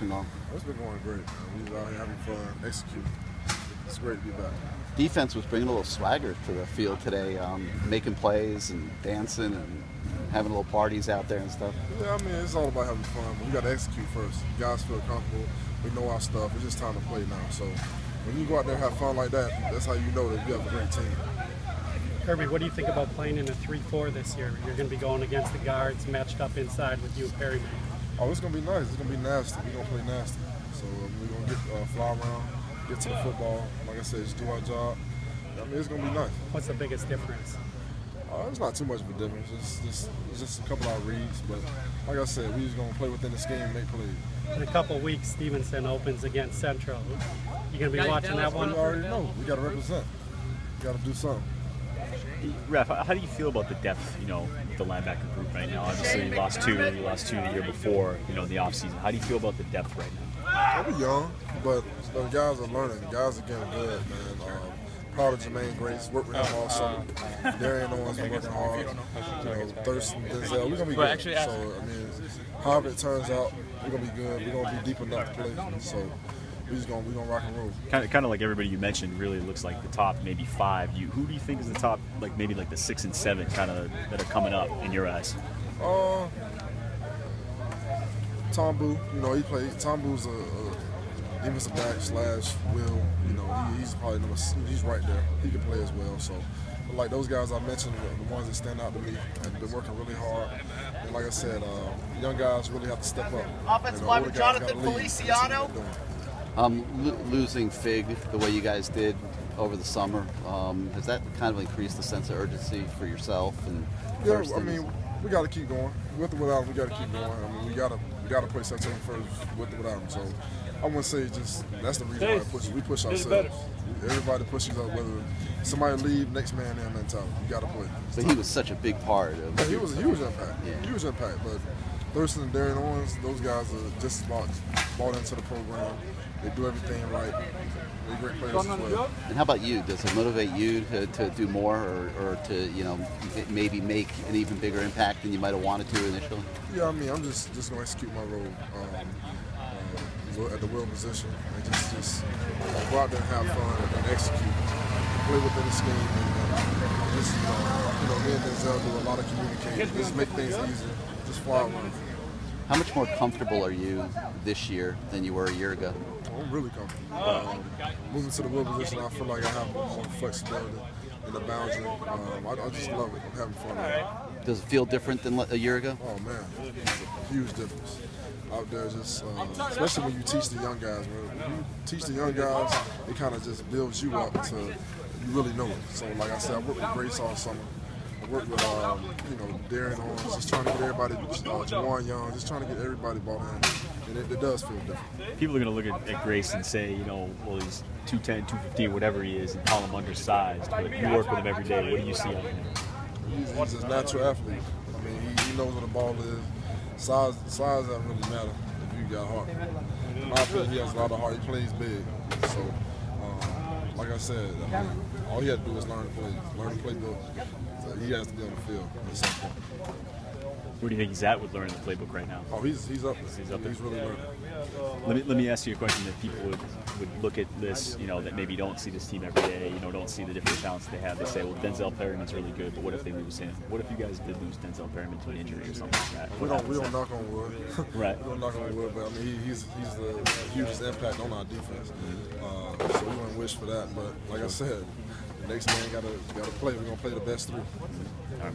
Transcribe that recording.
working on? It's been going great. We're out here having fun, executing. It's great to be back. Defense was bringing a little swagger to the field today, making plays and dancing and having little parties out there and stuff. Yeah, I mean, it's all about having fun, but we got to execute first. Guys feel comfortable. We know our stuff. It's just time to play now. So when you go out there and have fun like that, that's how you know that you have a great team. Kirby, what do you think about playing in a 3-4 this year? You're going to be going against the guards matched up inside with you and Perryman. Oh, it's going to be nice. It's going to be nasty. We're going to play nasty. So we're going to get fly around, get to the football. Like I said, just do our job. I mean, it's going to be nice. What's the biggest difference? It's not too much of a difference. It's just a couple of reads. But like I said, we're just going to play within the scheme and make plays. In a couple of weeks, Stevenson opens against Central. You going to be watching that one? We already know. We got to represent. We got to do something. Ref, how do you feel about the depth, with the linebacker group right now? Obviously, you lost two the year before, in the offseason. How do you feel about the depth right now? We're young, but the guys are learning. The guys are getting good, man. Proud of Jermaine Grace. Worked with him all summer. Darian Owens been working hard. Thurston, Denzel. We're gonna be good. So I mean, however it turns out, we're gonna be good. We're gonna be deep enough to play. So we're gonna rock and roll. Kind of like everybody you mentioned. Really looks like the top maybe 5. Who do you think is the top, maybe the 6 and 7 kind of that are coming up in your eyes? Tom Boo. He played. Tom Boo's a defensive back / Will. He's probably he's right there. He can play as well. So, but like those guys I mentioned, the ones that stand out to me, and been working really hard. And like I said, young guys really have to step up. Offensive lineman Jonathan Feliciano. Losing Fig the way you guys did over the summer, has that kind of increased the sense of urgency for yourself? And yeah, I mean, we got to keep going. With or without him, we got to keep going. I mean, we got to play September 1st with or without him. So I wouldn't say just that's the reason why we push ourselves. Everybody pushes us. Whether somebody leave, next man in mentality. You got to play. So he was such a big part of. Yeah, he was a huge impact. Yeah. Huge impact. But Thurston and Darian Owens, those guys are just bought into the program. They do everything right. They're great players as well. And how about you? Does it motivate you to do more, or to maybe make an even bigger impact than you might have wanted to initially? Yeah, I mean, I'm just going to execute my role at the will position and just go out there and have fun and execute, play within the scheme, and just me and Denzel do a lot of communicating, just make things easier, just fly around. How much more comfortable are you this year than you were a year ago? I'm really comfortable. Moving to the will position, I feel like I have more flexibility in the boundary. I just love it. I'm having fun with it. Does it feel different than a year ago? Oh man, it's a huge difference. Out there, just especially when you teach the young guys. When you teach the young guys, it kind of just builds you up to you really know it. So like I said, I worked with Grace all summer. I worked with Darian Owens, just trying to get everybody, Jawan Young, just trying to get everybody bought in. And it does feel different. People are going to look at Grace and say, well, he's 210, 215, whatever he is, and call him undersized. But you work with him every day. What do you see on him? He's a natural athlete. I mean, he knows where the ball is. Size doesn't really matter if you got heart. In my opinion, he has a lot of heart. He plays big. So, like I said, all he had to do is learn the playbook. So he has to be on the field at some point. Where do you think he's at with learning the playbook right now? Oh, he's up there. He's up there. He's really learning. Let me ask you a question that people would look at this, that maybe don't see this team every day, don't see the different talents they have. They say, well, Denzel Perryman's really good, but what if they lose him? What if you guys did lose Denzel Perryman to an injury or something like that? We don't knock on wood. Right. We don't knock on wood, but I mean, he's the hugest impact on our defense. So we wouldn't wish for that. But like I said, the next man got to play. We're gonna play the best 3. All right.